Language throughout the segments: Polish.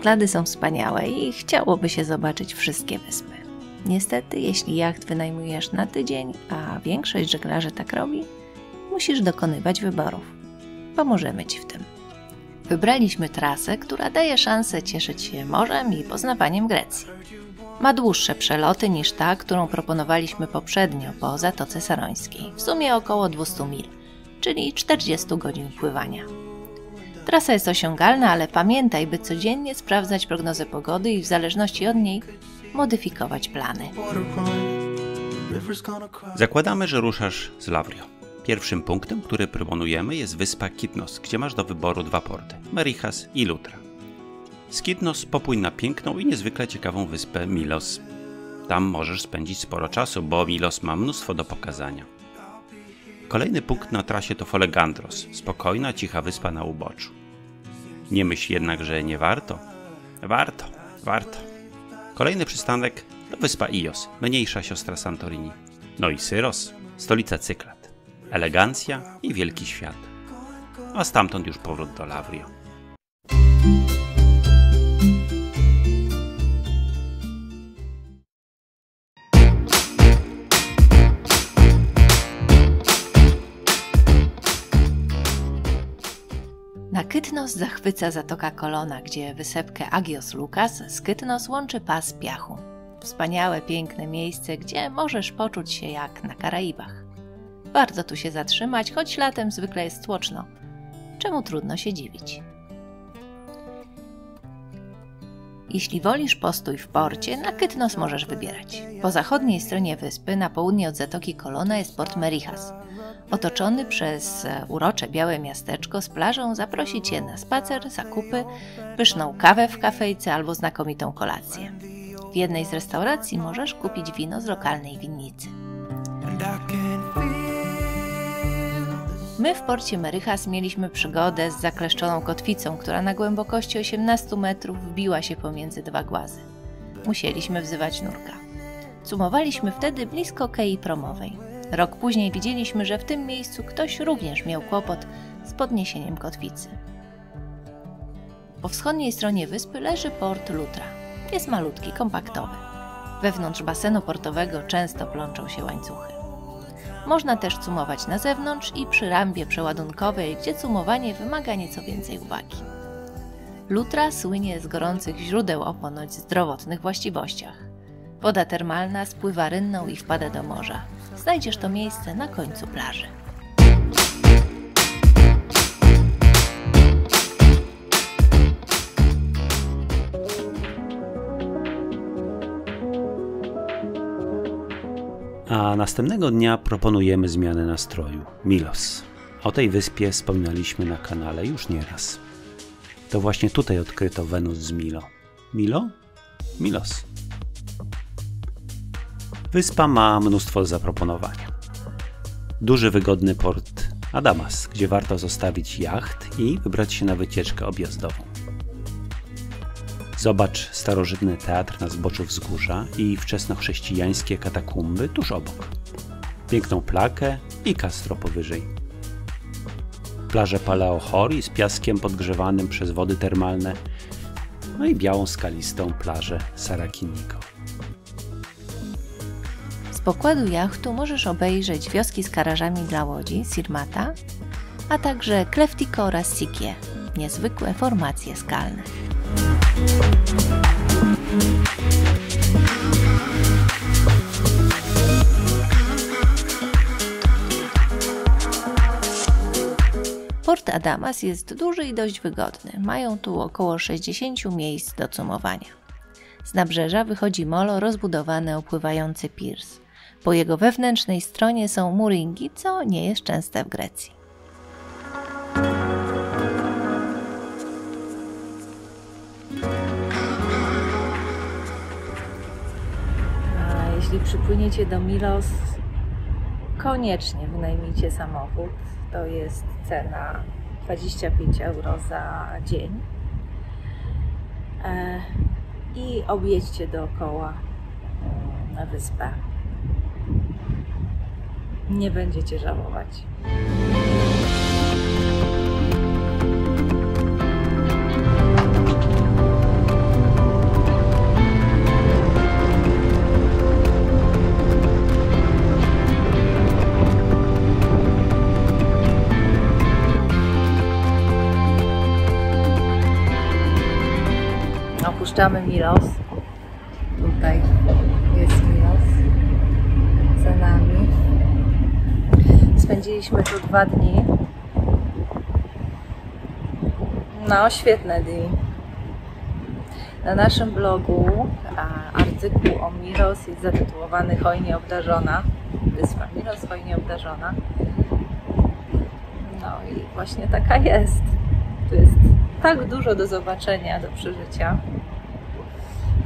Cyklady są wspaniałe i chciałoby się zobaczyć wszystkie wyspy. Niestety, jeśli jacht wynajmujesz na tydzień, a większość żeglarzy tak robi, musisz dokonywać wyborów. Pomożemy Ci w tym. Wybraliśmy trasę, która daje szansę cieszyć się morzem i poznawaniem Grecji. Ma dłuższe przeloty niż ta, którą proponowaliśmy poprzednio po Zatoce Sarońskiej, w sumie około 200 mil, czyli 40 godzin pływania. Trasa jest osiągalna, ale pamiętaj, by codziennie sprawdzać prognozę pogody i w zależności od niej modyfikować plany. Zakładamy, że ruszasz z Lavrio. Pierwszym punktem, który proponujemy, jest wyspa Kitnos, gdzie masz do wyboru 2 porty – Merichas i Lutra. Z Kitnos popłyń na piękną i niezwykle ciekawą wyspę Milos. Tam możesz spędzić sporo czasu, bo Milos ma mnóstwo do pokazania. Kolejny punkt na trasie to Folegandros, spokojna, cicha wyspa na uboczu. Nie myśl jednak, że nie warto. Warto. Kolejny przystanek to wyspa Ios, mniejsza siostra Santorini. No i Syros, stolica Cyklad. Elegancja i wielki świat. A stamtąd już powrót do Lavrio. Na Kytnos zachwyca Zatoka Kolona, gdzie wysepkę Agios Lukas z Kytnos łączy pas piachu. Wspaniałe, piękne miejsce, gdzie możesz poczuć się jak na Karaibach. Warto tu się zatrzymać, choć latem zwykle jest tłoczno. Czemu trudno się dziwić? Jeśli wolisz postój w porcie, na Kytnos możesz wybierać. Po zachodniej stronie wyspy, na południe od Zatoki Kolona, jest port Merichas. Otoczony przez urocze białe miasteczko z plażą zaprosi Cię na spacer, zakupy, pyszną kawę w kafejce albo znakomitą kolację. W jednej z restauracji możesz kupić wino z lokalnej winnicy. My w porcie Merichas mieliśmy przygodę z zakleszczoną kotwicą, która na głębokości 18 metrów wbiła się pomiędzy 2 głazy. Musieliśmy wzywać nurka. Cumowaliśmy wtedy blisko kei promowej. Rok później widzieliśmy, że w tym miejscu ktoś również miał kłopot z podniesieniem kotwicy. Po wschodniej stronie wyspy leży port Lutra. Jest malutki, kompaktowy. Wewnątrz basenu portowego często plączą się łańcuchy. Można też cumować na zewnątrz i przy rampie przeładunkowej, gdzie cumowanie wymaga nieco więcej uwagi. Lutra słynie z gorących źródeł o ponoć zdrowotnych właściwościach. Woda termalna spływa rynną i wpada do morza. Znajdziesz to miejsce na końcu plaży. A następnego dnia proponujemy zmianę nastroju. Milos. O tej wyspie wspominaliśmy na kanale już nieraz. To właśnie tutaj odkryto Wenus z Milo. Milo? Milos. Wyspa ma mnóstwo do zaproponowania. Duży, wygodny port Adamas, gdzie warto zostawić jacht i wybrać się na wycieczkę objazdową. Zobacz starożytny teatr na zboczu wzgórza i wczesnochrześcijańskie katakumby tuż obok. Piękną plakę i kastro powyżej. Plażę Palaochori z piaskiem podgrzewanym przez wody termalne, no i białą skalistą plażę Sarakiniko. Z pokładu jachtu możesz obejrzeć wioski z garażami dla łodzi, Sirmata, a także Kleftiko oraz Sikie, niezwykłe formacje skalne. Port Adamas jest duży i dość wygodny. Mają tu około 60 miejsc do cumowania. Z nabrzeża wychodzi molo rozbudowane o pływający pirs. Po jego wewnętrznej stronie są muringi, co nie jest częste w Grecji. A jeśli przypłyniecie do Milos, koniecznie wynajmijcie samochód. To jest cena 25 euro za dzień. I objedźcie dookoła wyspę. Nie będziecie żałować. opuszczamy Milos. Tutaj jest Milos za nami. Spędziliśmy tu 2 dni. No, świetne dni. Na naszym blogu artykuł o Milos jest zatytułowany Hojnie obdarzona. Wyspa Milos, hojnie obdarzona. No i właśnie taka jest. Tu jest tak dużo do zobaczenia, do przeżycia.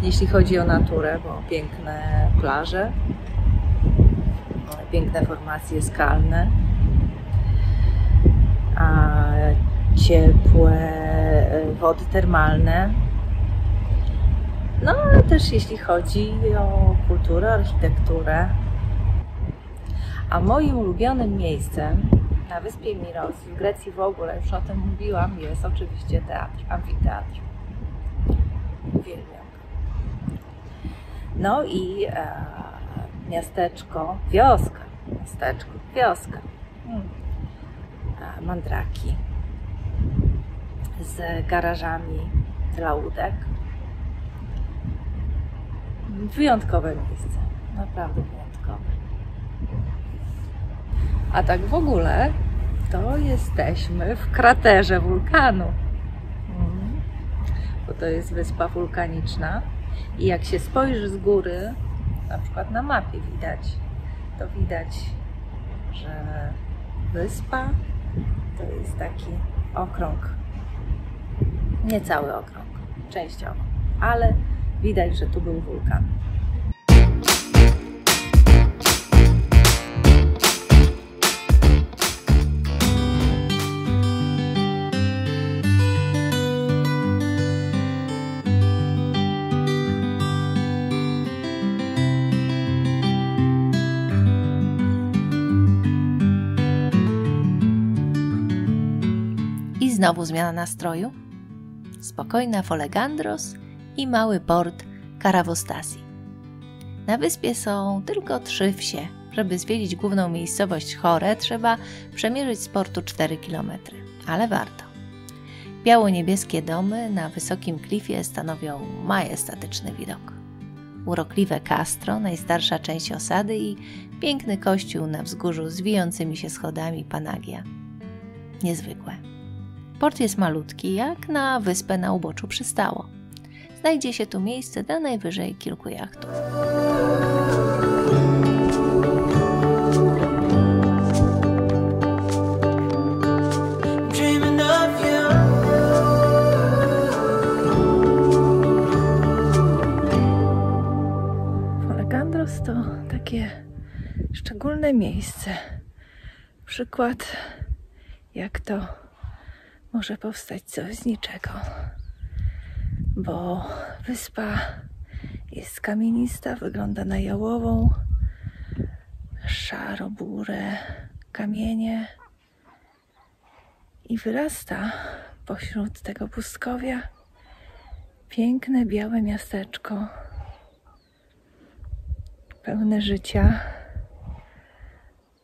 Jeśli chodzi o naturę, bo piękne plaże, piękne formacje skalne, a ciepłe wody termalne. No ale też jeśli chodzi o kulturę, architekturę. A moim ulubionym miejscem na wyspie Milos, w Grecji w ogóle, już o tym mówiłam, jest oczywiście teatr, amfiteatr. Uwielbiam. No i miasteczko, wioska. Mandraki z garażami dla łódek. Wyjątkowe miejsce, naprawdę wyjątkowe. A tak w ogóle to jesteśmy w kraterze wulkanu, bo to jest wyspa wulkaniczna i jak się spojrzy z góry, na przykład na mapie widać, że wyspa to jest taki okrąg, nie cały okrąg, częściowo, ale widać, że tu był wulkan. I znowu zmiana nastroju. Spokojna Folegandros i mały port Karavostasi. Na wyspie są tylko 3 wsie. Żeby zwiedzić główną miejscowość Chore, trzeba przemierzyć z portu 4 km, ale warto. Biało-niebieskie domy na wysokim klifie stanowią majestatyczny widok. Urokliwe Castro, najstarsza część osady i piękny kościół na wzgórzu z wijącymi się schodami Panagia. Niezwykłe. Port jest malutki, jak na wyspę na uboczu przystało. Znajdzie się tu miejsce dla najwyżej kilku jachtów. Folegandros to takie szczególne miejsce. Przykład, jak to może powstać coś z niczego. Bo wyspa jest kamienista, wygląda na jałową, szaro-burę kamienie i wyrasta pośród tego pustkowia piękne, białe miasteczko, pełne życia,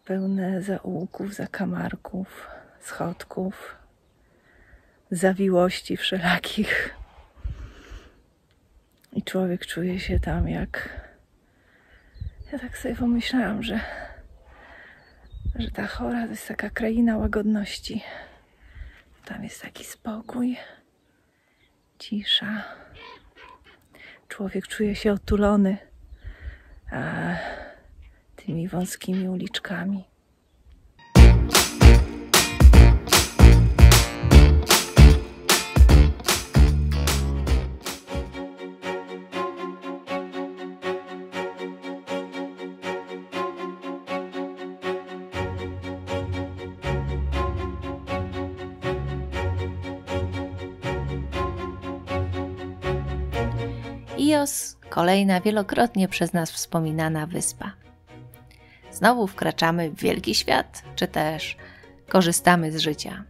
pełne zaułków, zakamarków, schodków, zawiłości wszelakich. I człowiek czuje się tam jak... Ja tak sobie pomyślałam, że ta Chora to jest taka kraina łagodności. Tam jest taki spokój, cisza. Człowiek czuje się otulony tymi wąskimi uliczkami. Ios, kolejna wielokrotnie przez nas wspominana wyspa. Znowu wkraczamy w wielki świat, czy też korzystamy z życia.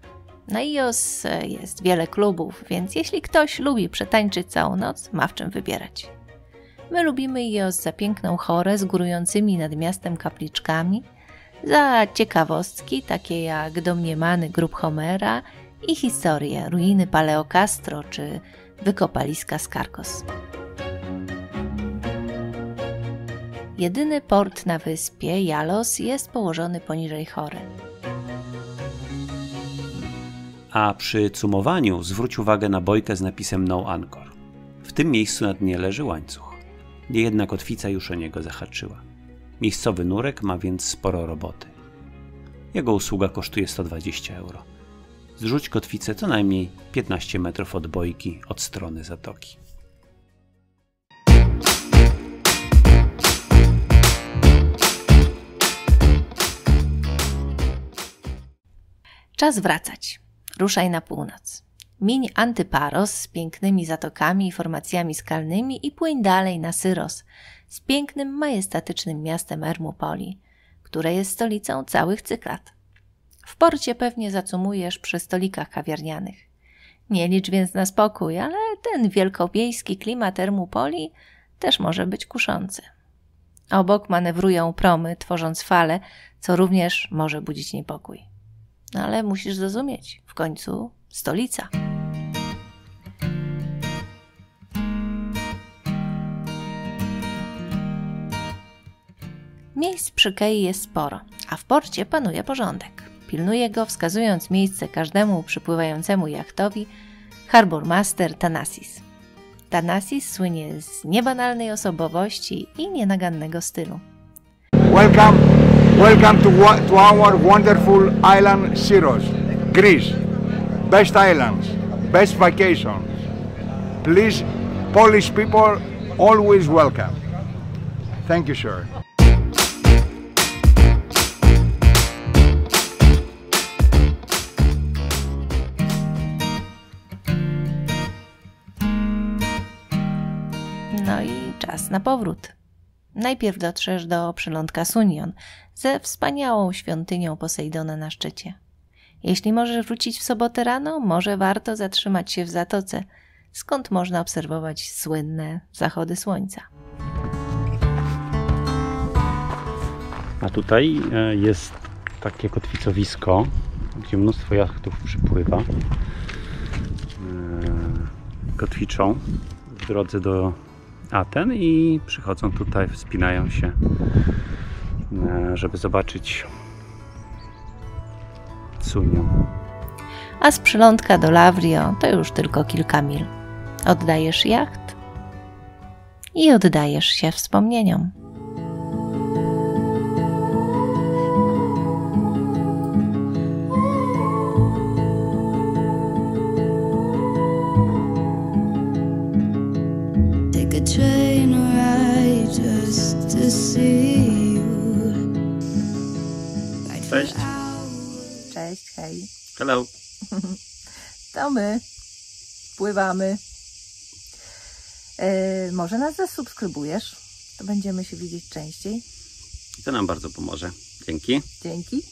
Na Ios jest wiele klubów, więc jeśli ktoś lubi przetańczyć całą noc, ma w czym wybierać. My lubimy Ios za piękną Chorę z górującymi nad miastem kapliczkami, za ciekawostki takie jak domniemany grób Homera i historie, ruiny Paleokastro czy wykopaliska Skarkos. Jedyny port na wyspie, Jalos, jest położony poniżej Chory. A przy cumowaniu zwróć uwagę na bojkę z napisem No Anchor. W tym miejscu na dnie leży łańcuch. Niejedna kotwica już o niego zahaczyła. Miejscowy nurek ma więc sporo roboty. Jego usługa kosztuje 120 €. Zrzuć kotwicę co najmniej 15 metrów od bojki od strony zatoki. Czas wracać. Ruszaj na północ. Miń Antyparos z pięknymi zatokami i formacjami skalnymi i płyń dalej na Syros z pięknym, majestatycznym miastem Ermupoli, które jest stolicą całych Cyklad. W porcie pewnie zacumujesz przy stolikach kawiarnianych. Nie licz więc na spokój, ale ten wielkowiejski klimat Ermupoli też może być kuszący. Obok manewrują promy, tworząc fale, co również może budzić niepokój. No ale musisz zrozumieć, w końcu stolica. Miejsc przy kei jest sporo, a w porcie panuje porządek. Pilnuje go, wskazując miejsce każdemu przypływającemu jachtowi, Harbour Master Thanasis. Thanasis słynie z niebanalnej osobowości i nienagannego stylu. Welcome to our wonderful island Syros, Greece. Best islands, best vacations. Please, Polish people, always welcome. Thank you, sir. No i czas na powrót. Najpierw dotrzesz do przylądka Sunion ze wspaniałą świątynią Posejdona na szczycie. Jeśli możesz wrócić w sobotę rano, może warto zatrzymać się w zatoce, skąd można obserwować słynne zachody słońca. A tutaj jest takie kotwicowisko, gdzie mnóstwo jachtów przypływa. Kotwiczą w drodze do Aten i przychodzą tutaj, wspinają się, żeby zobaczyć Sunion. A z przylądka do Lavrio to już tylko kilka mil. Oddajesz jacht i oddajesz się wspomnieniom. Train ride just to see you. Cześć. Cześć, hej. Hello. To my. Pływamy. Może nas zasubskrybujesz? To będziemy się widzieć częściej. To nam bardzo pomoże. Dzięki. Dzięki.